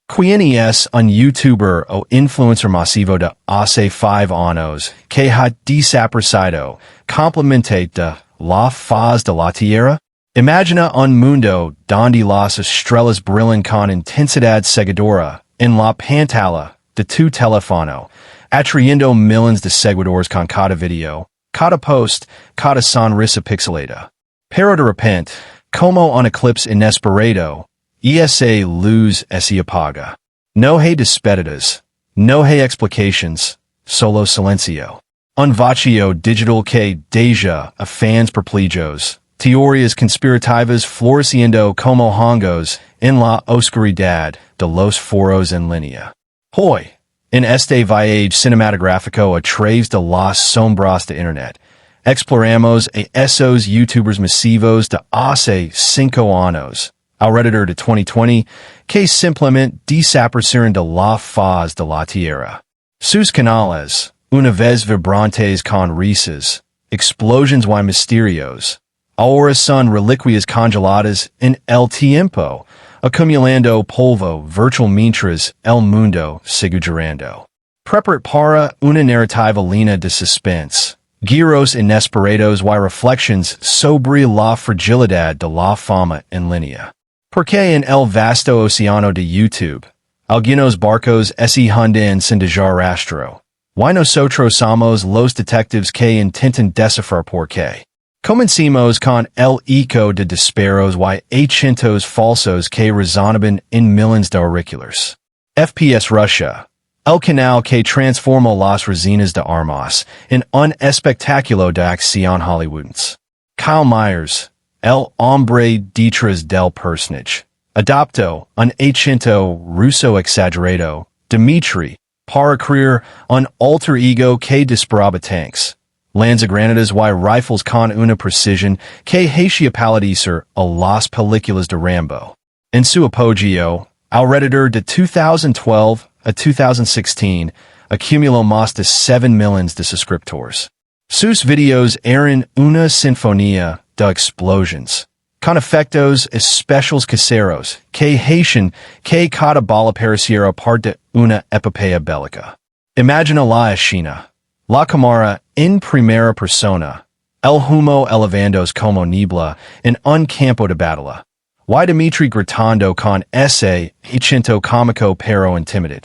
Quienes un youtuber o influencer masivo de hace 5 años que ha desaparecido completamente de la faz de la tierra? Imagina un mundo donde las estrellas brillan con intensidad seguidora en la pantalla de tu teléfono, atrayendo millones de seguidores con cada video, cada post, cada sonrisa pixelada. Pero de repente, como un eclipse inesperado, esa luz se apaga. No hay despedidas, no hay explications, solo silencio. Un vacío digital que deja a fans perplejos, teorías conspirativas floreciendo como hongos en la oscuridad de los foros en línea. Hoy, en este viaje cinematográfico a través de las sombras de Internet, exploramos a esos youtubers masivos de hace 5 años, alrededor de 2020, que simplemente desaparecieron de la faz de la tierra. Sus canales, una vez vibrantes con risas, explosions y misterios, ahora son reliquias congeladas en el tiempo, acumulando polvo virtual mientras el mundo sigue girando. Prepare para una narrativa línea de suspense, giros inesperados y reflections sobre la fragilidad de la fama en línea. Porque en el vasto océano de YouTube, algunos barcos se hunden sin dejar rastro. Y nosotros somos los detectives que intentan descifrar por qué. Comencemos con el eco de disparos y acentos falsos que resonaban en millones de auriculares. FPS Russia, el canal que transformó las resinas de armas en un espectáculo de acción hollywoodense. Kyle Myers, el hombre detrás del personaje, adoptó un acento ruso exagerado, Dmitry, para crear un alter ego que disparaba tanks, lanzagranadas y rifles con una precisión que hacía palidecer a las películas de Rambo. En su apogeo, alrededor de 2012 a 2016, acumuló más de 7 millones de suscriptores. Sus videos eran una sinfonía de explosions, con efectos especiales caseros que hacían que cada bala pareciera parte de una epopeya bélica. Imagina la escena, la cámara en primera persona, el humo elevándose como niebla en un campo de batalla, y Dmitry gritando con ese acento cómico pero intimidado.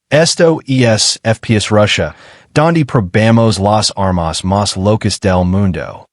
Esto es FPS Russia, donde probamos las armas más locas del mundo.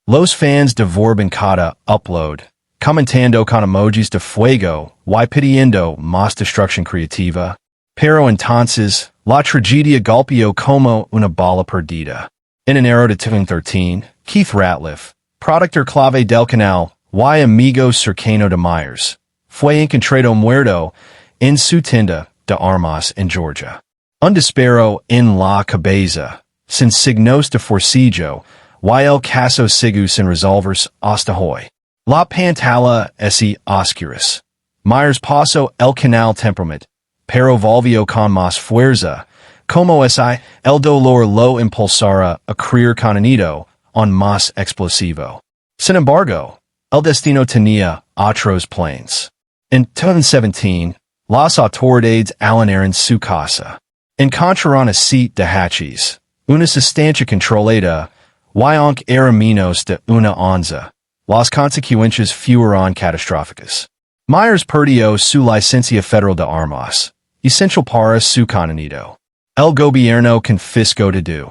Los fans devoran cada upload, comentando con emojis de fuego y pidiendo más destrucción creativa. Pero entonces, la tragedia golpeó como una bala perdida. En enero de 2013, Keith Ratliff, productor clave del canal y amigo cercano de Myers, fue encontrado muerto en su tienda de armas en Georgia. Un disparo en la cabeza, sin signos de forcillo, y el caso sigue sin resolverse hasta hoy. La pantalla es oscuras. Myers pasó el canal temperament, pero volvió con más fuerza, como si el dolor lo impulsara a creer contenido aún más explosivo. Sin embargo, el destino tenía otros planes. En 2017, las autoridades allanaron su casa. Encontraron a seat de hachís, una sustancia controlada, y aunque era menos de una onza, las consecuencias fueron catastróficas. Myers perdió su licencia federal de armas, essential para su contenido. El gobierno confiscó de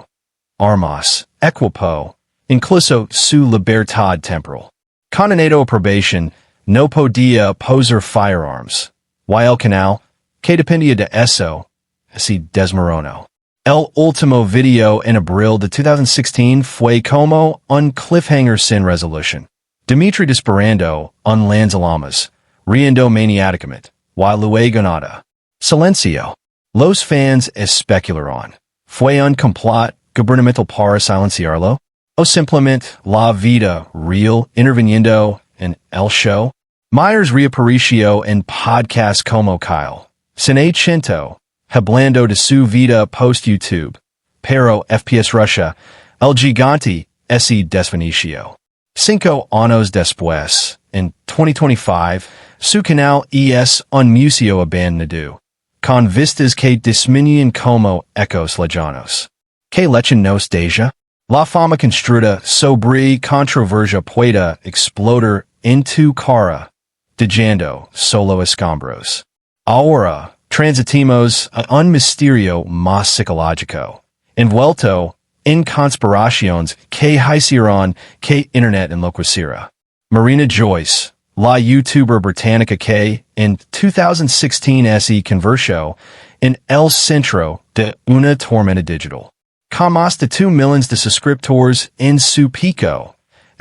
armas, equipó, incluso su libertad temporal. Condenado a probation, no podía poseer firearms, y el canal, que dependía de eso, se desmoronó. El último video en abril de 2016 fue como un cliffhanger sin resolución. Dmitry disparando un lanzallamas, riendo maniáticamente, y luego nada. Silencio. Los fans especularon. ¿Fue un complot gubernamental para silenciarlo? ¿O simplemente la vida real interviniendo en el show? Myers reapareció en podcast como Kyle. Sin acento, hablando de su vida post-YouTube. Pero FPS Russia, el gigante se desvaneció. 5 años después, en 2025, su canal es un museo abandonado. con vistas que disminuyen como ecos lejanos. Que lechen nos deja? La fama construida sobre controversia pueda exploder en tu cara, dejando solo escombros. Ahora, transitimos a un misterio más psicológico, envuelto en conspiraciones que hicieron que Internet enloqueciera. Marina Joyce, la youtuber británica que, en 2016 se convirtió en el centro de una tormenta digital. Con más de 2 millions de suscriptores en su pico,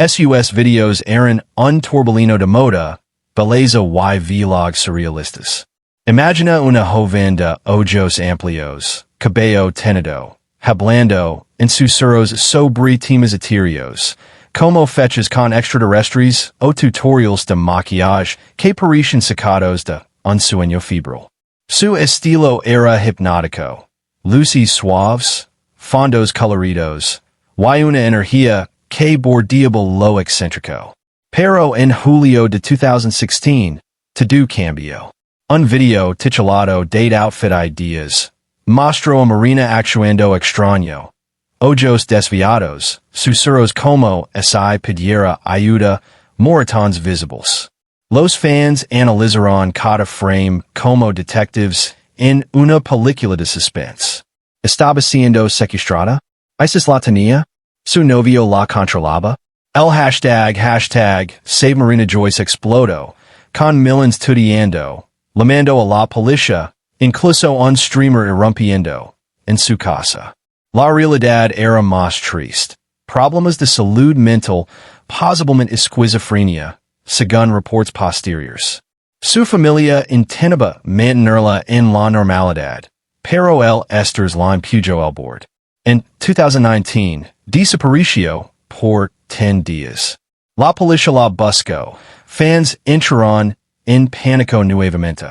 sus videos eran un torbellino de moda, belleza y vlogs surrealistas. Imagina una joven de ojos amplios, cabello teñido, hablando en susurros sobre temas etéreos, como fechas con extraterrestres o tutorials de maquillaje que parecen sacados de un sueño febril. Su estilo era hipnótico, luces suaves, fondos coloridos, y una energía que bordeaba lo excéntrico. Pero en julio de 2016, todo cambió. Un video titulado Date Outfit Ideas mostró a Marina actuando extraño. Ojos desviados, susurros como si pidiera ayuda, moretons visibles. Los fans analizaron cada frame como detectives en una película de suspense. ¿Estaba siendo secuestrada? ¿ISIS la tenía? ¿Su novio la controlaba? El hashtag Save Marina Joyce explodó, con millions tuiteando, llamando a la policía, incluso un streamer irrumpiendo en su casa. La realidad era más triste. Problemas de salud mental, posiblemente esquizofrenia, según reports posteriores. Su familia intentaba mantenerla en la normalidad, pero el esters la empujó al borde. En 2019, desapareció por 10 días. La policía la buscó. Fans entraron en pánico nuevamente.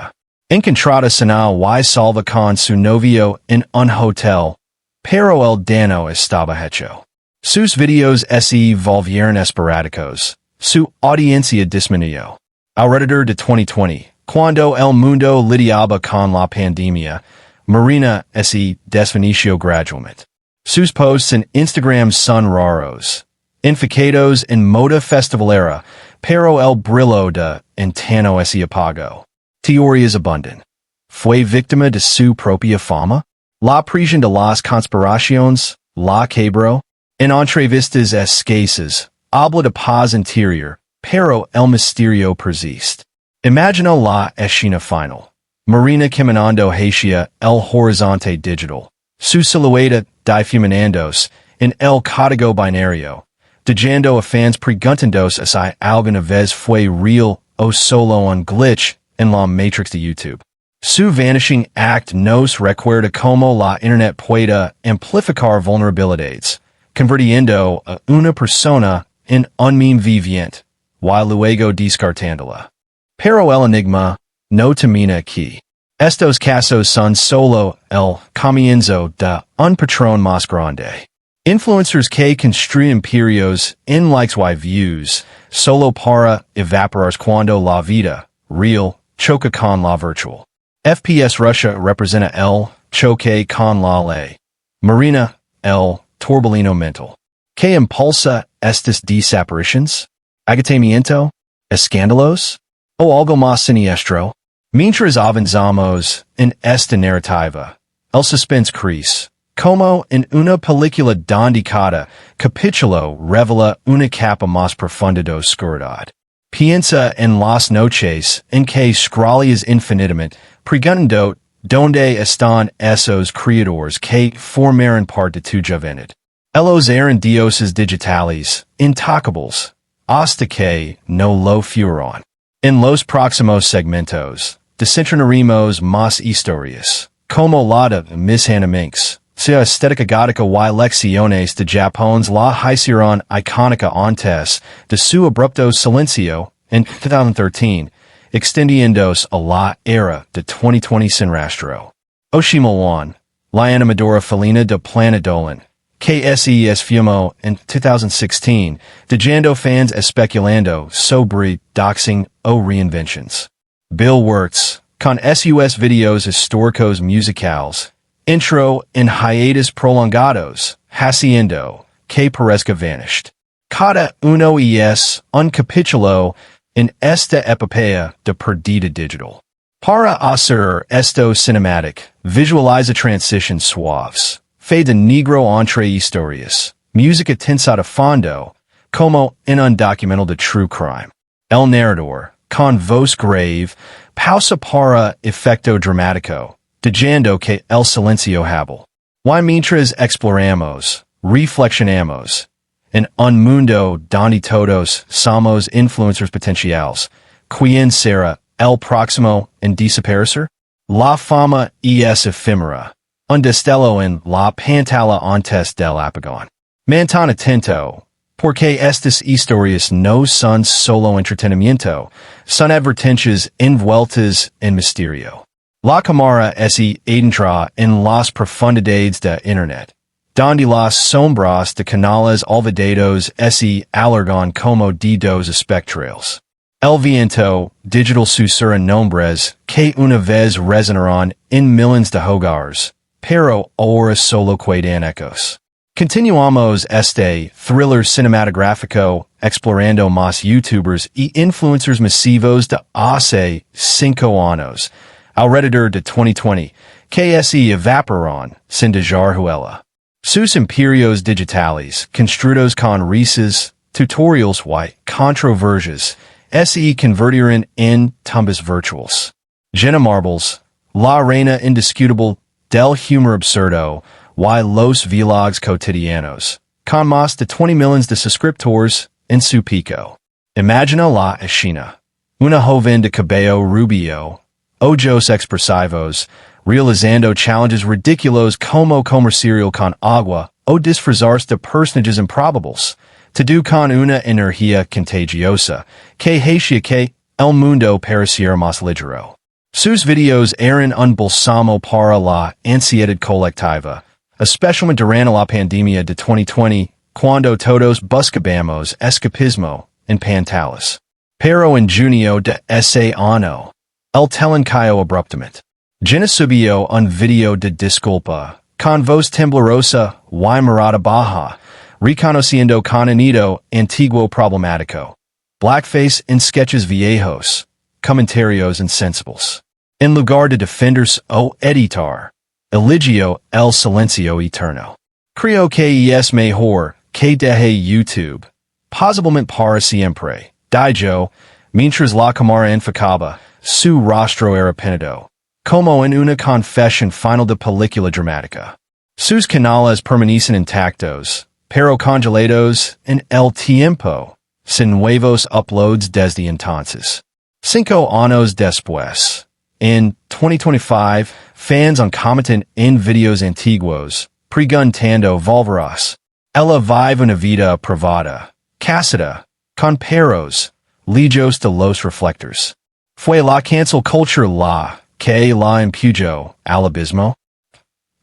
Encontrada sana y salva con su novio en un hotel, pero el daño estaba hecho. Sus videos se volvieron esporádicos. Su audiencia disminuyó. Alrededor de 2020, cuando el mundo lidiaba con la pandemia, Marina se desvaneció gradualmente. Sus posts en Instagram son raros, enfocados en moda festivalera, pero el brillo de Entano se apagó. Teorías abundan. ¿Fue víctima de su propia fama? La presión de las conspiraciones, la quebró. En entrevistas escasas, habla de paz interior, pero el misterio persiste. Imagina la escena final. Marina caminando hacia el horizonte digital. Su silueta difuminándose en el código binario, dejando a fans preguntándose si alguna vez fue real o solo un glitch en la matrix de YouTube. Su vanishing act nos recuerda cómo la Internet puede amplificar vulnerabilidades, convirtiendo a una persona en un meme viviente, y luego descartándola. Pero el enigma no termina aquí. Estos casos son solo el comienzo de un patrón más grande. Influencers que construyen imperios en likes y views, solo para evaporar cuando la vida real choca con la virtual. FPS Russia representa el choque con la ley. Marina, el torbellino mental. ¿Qué impulsa estas desapariciones? ¿Agotamiento? ¿Escándalos? ¿O algo más siniestro? Mientras avanzamos en esta narrativa, el suspense crece. Como en una película donde cada capítulo revela una capa más profunda de oscuridad. Piensa en las noches en que scrolleas infinitamente, preguntando dónde están esos creadores que formaron parte de tu juventud. Ellos eran dioses digitales, intocables, hasta que no lo fueron. En los próximos segmentos, desentrañaremos más historias, como la de Miss Hannah Minx, sea estética gótica y lecciones de Japon's la hicieron icónica antes de su abrupto silencio en 2013, extendiéndose a la era de 2020 sin rastro. Oshimawan, la animadora felina de Planet Dolan, que se esfumó en 2016, dejando fans especulando sobre doxing o reinventions. Bill Wirtz, con sus videos históricos musicales, intro en hiatus prolongados, haciendo que parezca vanished. Cada uno es un capítulo en esta epopeya de perdida digital. Para hacer esto cinematic, visualiza transitions suaves, fe de negro entre historias, música tensa de fondo, como en un documental de true crime. El narrador, con voz grave, pausa para efecto dramático, diciendo que el silencio habla. Y mientras exploramos, reflexionamos, en un mundo donde todos somos influencers potenciales, ¿quién será el próximo en desaparecer? La fama es efímera, un destello en la pantalla antes del apagón. Mantén atento, porque estas historias no son solo entretenimiento, son advertencias envueltas en misterio. La cámara se adentra en las profundidades de Internet, donde las sombras de canales olvidados se alargan como dedos espectrales. El viento digital susurra nombres que una vez resonaron en millones de hogares, pero ahora solo quedan ecos. Continuamos este thriller cinematográfico explorando más youtubers y influencers masivos de hace 5 años, alrededor de 2020, que se evaporaron sin dejar huella. Sus imperios digitales, construidos con risas, tutorials y controversias, se convirtieron en tumbas virtuales. Jenna Marbles, la reina indiscutible del humor absurdo, y los vlogs cotidianos, con más de 20 millones de suscriptores en su pico. Imagina la escena. Una joven de cabello rubio, ojos expresivos, realizando challenges ridículos como comer cereal con agua o disfrazarse de personajes improbables, todo con una energía contagiosa que hacía que el mundo pareciera más ligero. Sus videos eran un bálsamo para la ansiedad colectiva, especialmente durante la pandemia de 2020, cuando todos buscábamos escapismo en pantallas. Pero en junio de ese año, el telón cayó abruptamente. Jenna subió un video de disculpa, con voz temblorosa y mirada baja, reconociendo contenido antiguo problemático. Blackface en sketches viejos, comentarios insensibles. En lugar de defenderse o editar, eligió el silencio eterno. Creo que es mejor que deje YouTube, posiblemente para siempre, dijo, mientras la cámara enfocaba, su rostro era pálido, como en una confesión final de película dramática. Sus canales permanecen intactos, pero congelados en el tiempo, sin nuevos uploads desde entonces. 5 años después, en 2025, fans comentan en videos antiguos, preguntando volverás. Ella vive una vida privada, casada, con perros, lejos de los reflectores. Fue la cancel culture la que la empujó al abismo.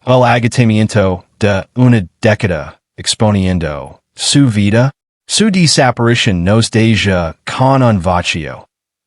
El agotamiento de una década exponiendo su vida, su desaparición nos deja con un vacío.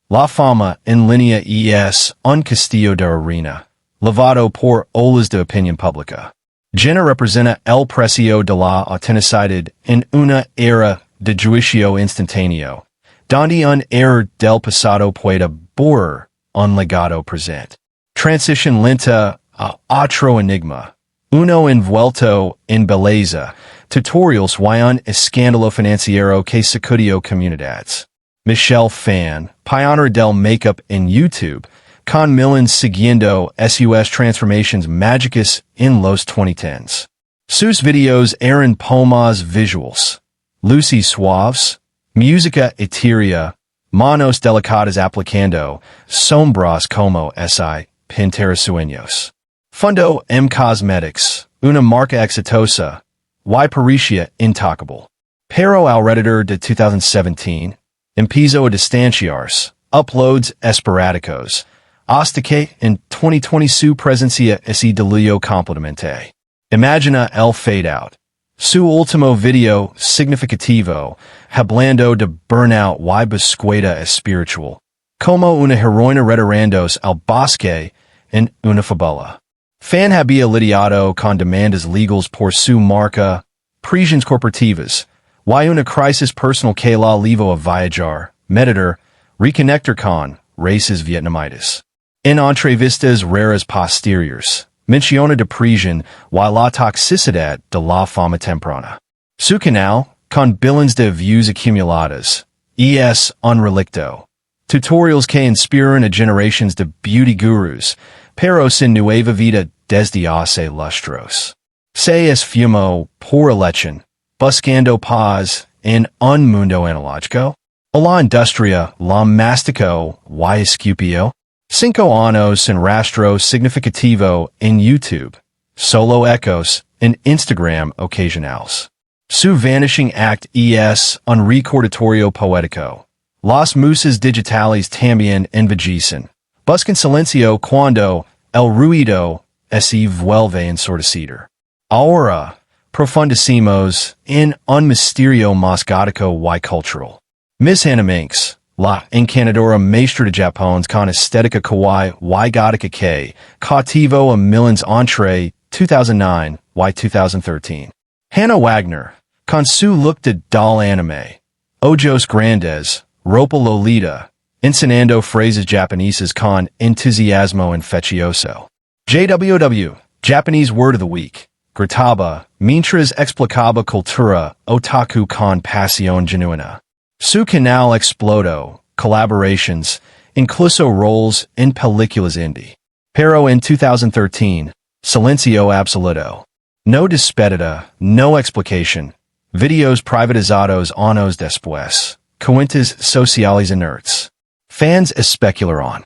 La fama en línea es un castillo de arena, lavado por olas de opinión pública. Jenna representa el precio de la autenticidad en una era de juicio instantáneo, donde un error del pasado puede borrar un legado presente. Transición lenta a otro enigma, uno envuelto en belleza, tutorials y un escándalo financiero que sacudió comunidades. Michelle Fan, pionera del makeup en YouTube, con millones siguiendo sus transformations mágicas en los 2010s. Sus videos eran poemas visuals, luces suaves, música etérea, manos delicadas aplicando sombras como si pintar sueños. Fundo M Cosmetics, una marca exitosa, y parecía intocable. Pero alrededor de 2017, empezó a distanciarse, uploads esporádicos, hasta que en 2020 su presencia se diluyó completamente. Imagina el fade out. Su último video significativo, hablando de burnout y búsqueda espiritual, como una heroína retirandos al bosque en una fabula. Fan había lidiado con demandas legales por su marca, prisiones corporativas, y una crisis personal que la llevó a viajar, meditar, reconectar con races vietnamitas. En entrevistas raras posteriores, menciona de prisión y la toxicidad de la fama temprana. Su canal, con billions de views acumuladas, es un relicto. Tutorials que inspiran a generations de beauty gurus, pero sin nueva vida desde hace lustros. Se esfumó por elechen, buscando paz en un mundo analógico. La industria la masticó y escupió. 5 años sin rastro significativo en YouTube. Solo ecos en Instagram ocasionales. Su vanishing act es un recordatorio poético. Las musas digitales también envejecen. Buscan silencio cuando el ruido se vuelve ensordecido. Ahora, profundicemos en un misterio más gótico y cultural. Miss Hannah Minx, la encantadora maestra de Japón con estética kawaii y gótica que cautivó a millions entre 2009 y 2013. Hannah Wagner, con su look de doll anime, ojos grandes, ropa lolita, enseñando phrases japonesas con entusiasmo infeccioso. JWW, Japanese Word of the Week, gritaba, mientras explicaba cultura otaku con pasión genuina. Su canal explodó, collaborations, incluso roles en películas indie. Pero en 2013, silencio absoluto. No despedida, no explicación. Videos privatizados años después. Cuentas sociales inertes. Fans especularon.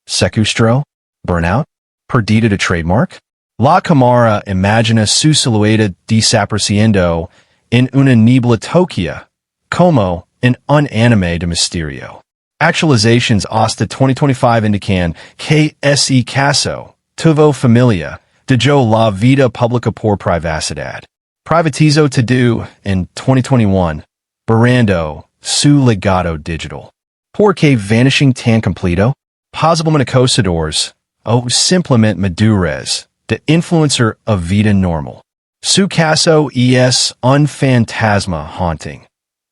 Secuestro? Burnout? Perdida de trademark? La cámara imagina su silueta desapareciendo en una niebla toquia, como en un anime de misterio. Actualizations hasta 2025 indican que ese caso tuvo familia, dejó la vida pública por privacidad. Privatizó todo en 2021, borrando su legado digital. ¿Por qué vanishing tan completo? Posiblemente acosadores, o simplemente madurez, de influencer a vida normal. Su caso es un fantasma haunting.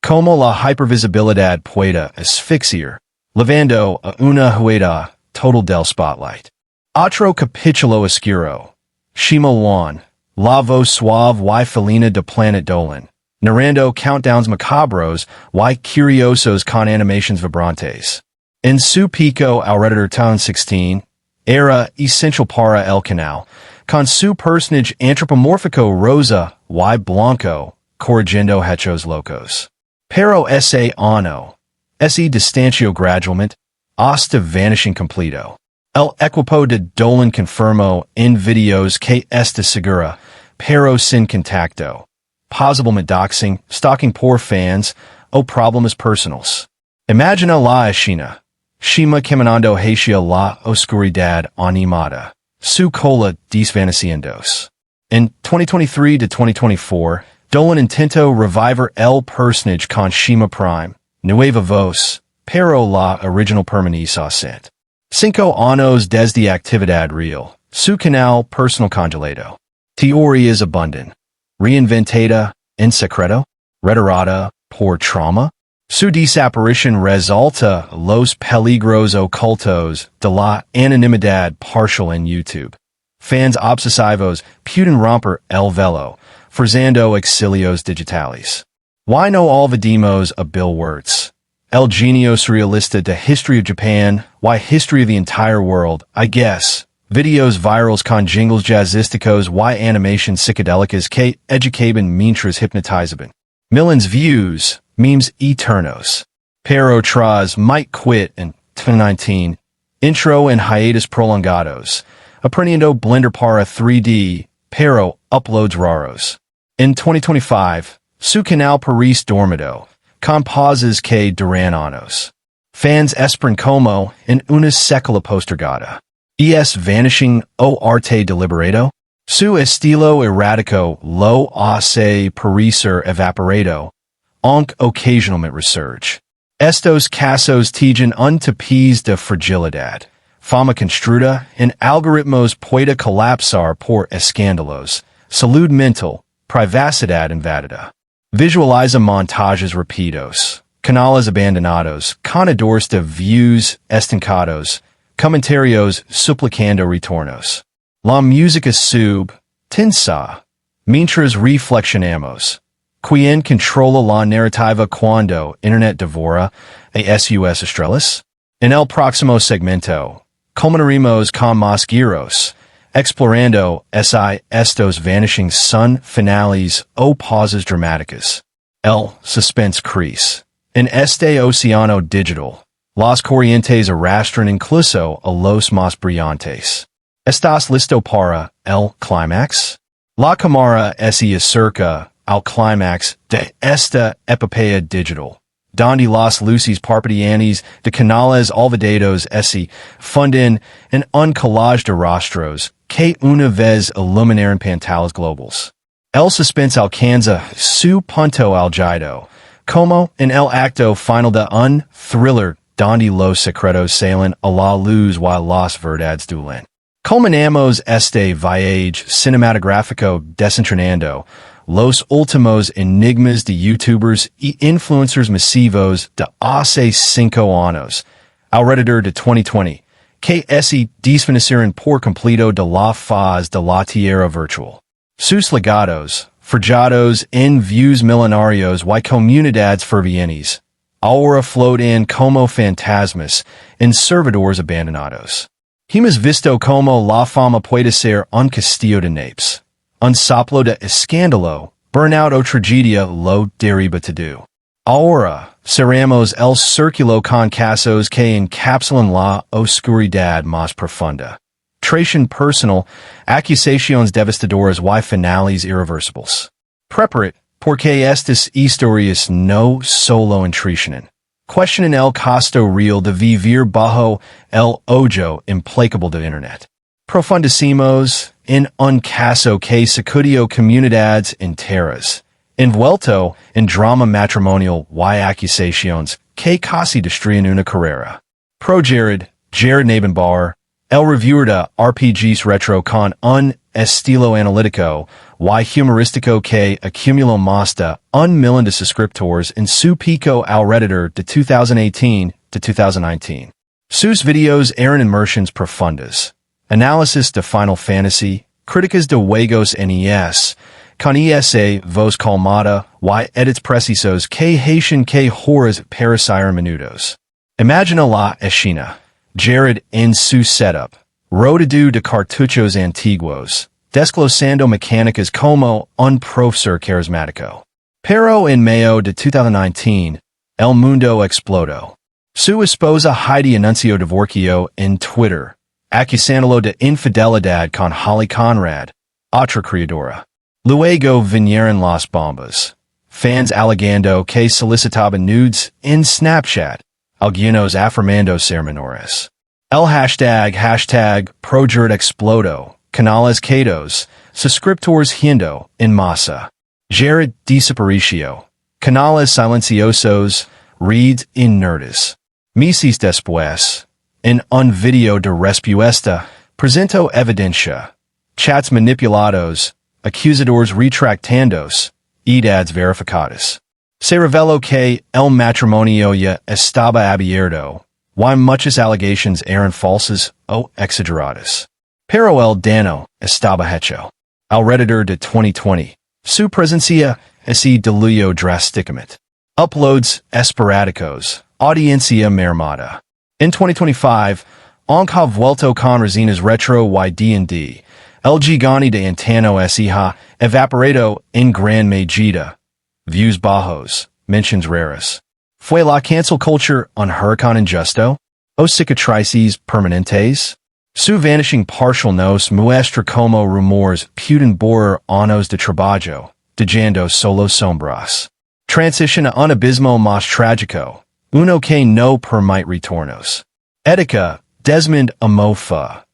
Como la hypervisibilidad puede asfixiar, llevando a una huida total del spotlight. Otro capítulo oscuro. Shima Wan, la voz suave y felina de Planet Dolan, narrando countdowns macabros y curiosos con animations vibrantes. En su pico alrededor de 16, era essential para el canal, con su personaje antropomórfico rosa y blanco, corrigiendo hechos locos. Pero ese año, ese distancio gradualmente, hasta vanishing completo. El equipo de Dolan confirmó en videos que está segura, pero sin contacto. Posiblemente doxing, stalking por fans, o problemas personales. Imagina la escena. Shima caminando hacia la oscuridad animada. Su cola desvaneciéndose. En 2023 to 2024, Dolan intentó revivir el personaje con Shima Prime, nueva voz, pero la original permanece ausente. 5 años desde actividad real, su canal personal congelado. Teorías abundan. Reinventada, en secreto, retirada, por trauma. Su desaparición resulta los peligros ocultos de la anonimidad partial en YouTube. Fans obsesivos pueden romper el velo, forzando exilios digitales. Why no olvidemos a Bill Wirtz? El genio surrealista de History of Japan, why History of the Entire World, I guess. Videos virals con jingles jazzísticos y animations psicodélicas que educaban mientras hypnotizaban. Millions views, memes eternos. Pero tras might quit in 2019, intro en hiatus prolongados, aprendiendo Blender para 3D, pero uploads raros. En 2025, su canal Paris dormido, con pausas que duran años. Fans esperan como en una secuela postergada. Es vanishing o arte deliberado? Su estilo errático lo hace parecer evaporado, aunque occasionalmente resurge. Estos casos tienen un tapiz de fragilidad. Fama construida en algoritmos puede colapsar por escándalos. Salud mental, privacidad invadida. Visualiza montajes rápidos. Canales abandonados. Conadores de views estancados. Comentarios suplicando retornos. La música sub. Tensa. Mientras reflexionamos. ¿Quién controla la narrativa cuando Internet devora a sus estrellas? En el próximo segmento, culminaremos con más giros, explorando estos vanishing sun finales o pausas dramáticas. El suspense crece. En este océano digital, las corrientes arrastran incluso a los más brillantes. ¿Estás listo para el clímax? La cámara se acerca al clímax de esta epopeya digital, donde las luces parpadeantes de canales olvidados se funden en un collage de rostros que una vez iluminaron pantallas globales. El suspense alcanza su punto álgido, como en el acto final de un thriller donde los secretos salen a la luz while las verdades duelen. Culminamos este viaje cinematográfico desentrañando los últimos enigmas de YouTubers y influencers masivos de hace 5 años, alrededor de 2020, que se desvanecieron por completo de la faz de la tierra virtual. Sus legados, forjados en views milenarios y comunidades fervientes, ahora flotan como fantasmas en servidores abandonados. Hemos visto como la fama puede ser un castillo de naipes. Un soplo de escándalo, burnout o tragedia lo deriva todo. Ahora, cerramos el círculo con casos que encapsulan la oscuridad más profunda. Traición personal, acusaciones devastadoras y finales irreversibles. Preparate, porque estas historias no solo entretienen. Cuestionan el costo real de vivir bajo el ojo implacable de Internet. Profundicemos en un caso que sacudió comunidades enteras, envuelto en drama matrimonial y acusaciones que casi destruyen una carrera. Pro Jared Nabenbauer, el reviewer de RPGs retro con un estilo analítico y humorístico que acumuló más de 1 millón de suscriptores en su pico alrededor de 2018 to 2019. Sus videos eran inmersiones profundas. Análisis de Final Fantasy, críticas de juegos NES, con esa voz calmada y edits precisos que hacen que horas parecieran minutos. Imagina la escena. Jared en su setup, rodeado de cartuchos antiguos, desglosando mecánicas como un profesor carismático. Pero en mayo de 2019, el mundo explotó. Su esposa Heidi anunció divorcio en Twitter, acusándolo de infidelidad con Holly Conrad, otra creadora. Luego vinieron las bombas. Fans alegando que solicitaban nudes en Snapchat, algunos afirmando ser menores. El hashtag ProJared explotó, canales caídos, suscriptores yendo en masa. Jared desapareció, canales silenciosos, reads inertes. Meses después, en un video de respuesta, presentó evidencia, chats manipulados, acusadores retractandos, edades verificadas. Se reveló que el matrimonio ya estaba abierto, y muchas alegaciones eran falsas o exageradas. Pero el daño estaba hecho. Alrededor de 2020, su presencia se diluyó drásticamente. Uploads esporádicos, audiencia mermada. En 2025, aunque ha vuelto con resinas retro y D&D, el gigante de Antano se ha evaporado en gran medida. Views bajos, mentions raras. ¿Fue la cancel culture un huracán injusto? ¿O cicatrices permanentes? Su vanishing partial nos muestra como rumores pueden borrar años de trabajo, dejando solo sombras. Transition a un abismo más trágico, uno que no permite retornos. Ética, Desmond Amofa.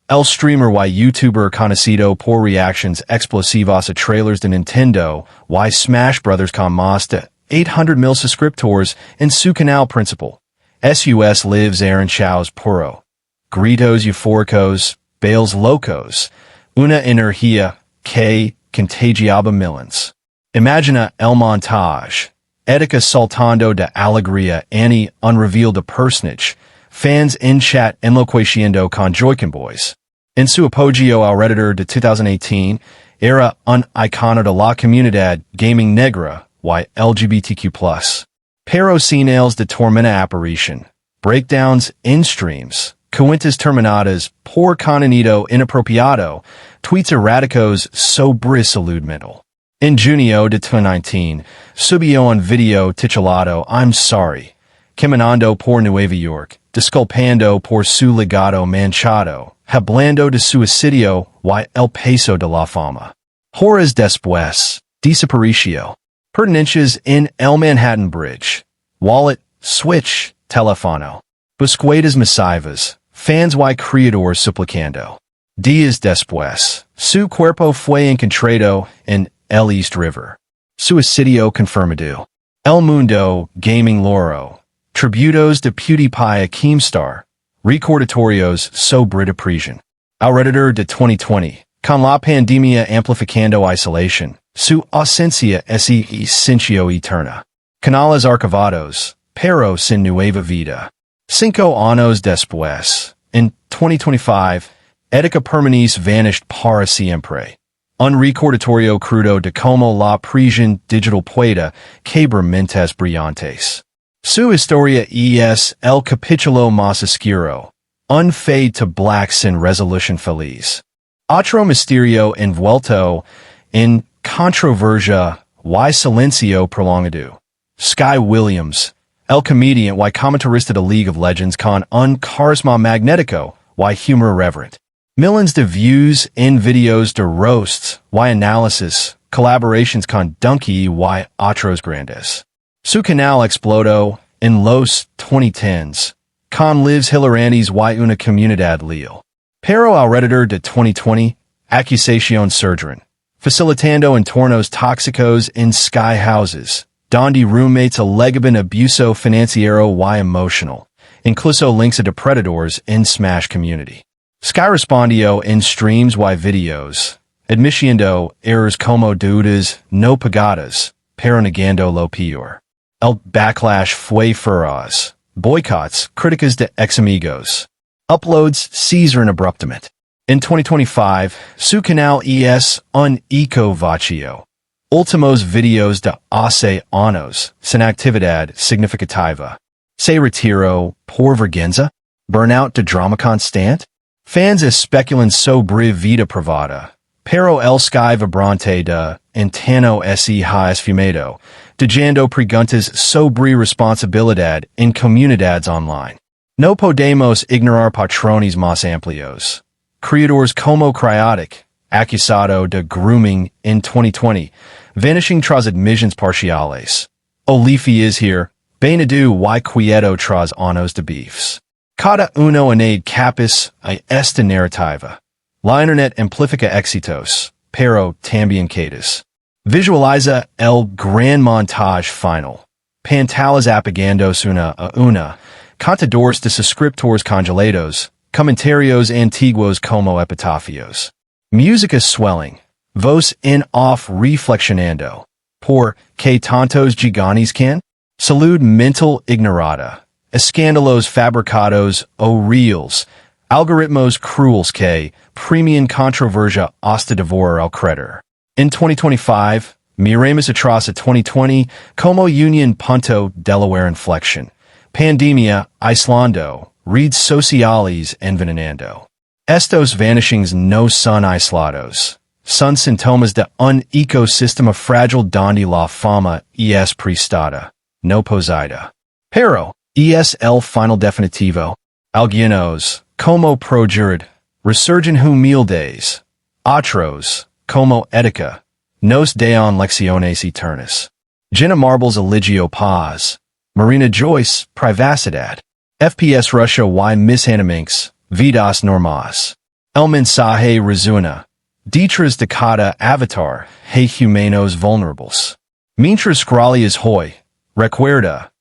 El streamer y YouTuber conocido por reactions explosivas a trailers de Nintendo y Smash Bros. Con más de 800 mil suscriptors in su canal principal. SUS lives Aaron Chow's puro. Gritos euphoricos, bales locos. Una energía que contagiaba millons. Imagina el montage. Etica saltando de alegría Annie unrevealed a personage. Fans in chat enloqueciendo con Joykin Boys. En su apogeo alrededor de 2018, era un icono de la comunidad gaming negra y LGBTQ+. Pero señales de tormenta apparition. Breakdowns in streams. Cuentas terminadas por contenido inapropiado. Tweets erráticos sobre salud mental. En junio de 2019, subió un video titulado I'm Sorry, caminando por Nueva York, disculpando por su legado manchado, hablando de suicidio y el peso de la fama. Horas después, desapareció. Pertenencias en el Manhattan Bridge. Wallet, switch, teléfono. Búsquedas masivas, fans y creadores suplicando. Días después, su cuerpo fue encontrado en el East River. Suicidio confirmado. El Mundo, Gaming Loro. Tributos de PewDiePie a Keemstar. Recordatorios sobre depresión. Alrededor de 2020, con la pandemia amplificando isolation, su ausencia es esencia eterna. Canales archivados, pero sin nueva vida. 5 años después, en 2025, Etica permanece vanished para siempre. Un recordatorio crudo de cómo la prisión digital puede quebrar mentes brillantes. Su historia es el capítulo más oscuro. Un fade to black sin resolution feliz. Otro misterio envuelto en controversia y silencio prolongado. Sky Williams, el comedian y comentarista de League of Legends con un carisma magnético y humor irreverent. Millions de views en videos de roasts y análisis, collaborations con Dunkey y otros grandes. Su canal explodó en los 2010s, con lives hilarantes y una comunidad leal. Pero alrededor de 2020, accusación surgieron, facilitando entornos tóxicos en sky houses, donde roommates alegaban abuso financiero y emotional, incluso links a depredadores en Smash community. Sky respondió en streams y videos, admitiendo errors como deudas no pagadas, pero negando lo peor. El backlash fue feroz. Boycotts, críticas de ex amigos. Uploads cesaron abruptamente. En 2025, su canal es un eco vacío. Últimos videos de hace años, sin actividad significativa. Se retiró por vergüenza? Burnout de drama constant? Fans especulan sobre vida privada, pero el sky vibrante de Antano se ha esfumado, dejando preguntas sobre responsabilidad en comunidades online. No podemos ignorar patrones más amplios. Creadores como Cryotic, acusado de grooming en 2020, vanishing tras admissions parciales. Olifi is here, Benadu y quieto tras años de beefs. Cada uno añade capis a esta narrativa. La internet amplifica éxitos, pero también caídas. Visualiza el gran montage final. Pantallas apagándose una a una. Contadores de suscriptores congelados. Comentarios antiguos como epitafios. Música swelling. Voz en off reflexionando. Por que tantos gigantes can? Salud mental ignorada. Escándalos fabricados o reels. Algoritmos cruels que premian controversia hasta devorar al creador. En 2025, miremos atrás a 2020 como union punto Delaware inflection. Pandemia aislando, redes sociales envenenando. Estos vanishings no son aislados. Son síntomas de un ecosistema frágil donde la fama es prestada, no poseída. Pero, es el final definitivo. Algunos, como projurid, resurgen humildes. Otros, como Etica, nos dan lecciones eternas. Jenna Marbles Eligio Paz. Marina Joyce, Privacidad. FPS Russia y Misaniminx, Vidas Normas. El mensaje resuena. Detrás de cada avatar, hey humanos vulnerables. Mientras gralias hoy, recuerda,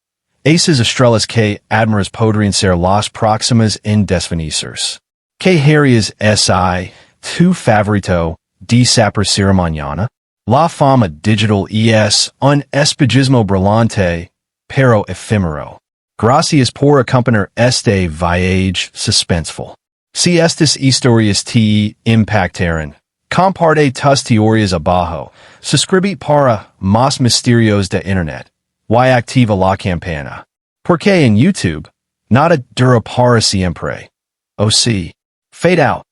aces estrellas que admiras podrían ser las próximas en desvanecerse. Que harías si tu favorito desapareciera mañana? La fama digital es un espejismo brillante, pero efímero. Gracias por acompañar este viaje suspenseful. Si estas historias te impactaron, comparte tus teorías abajo, suscribe para más misterios de Internet, y activa la campana. Porque en YouTube, nada dura para siempre. Oh sí. Fade out.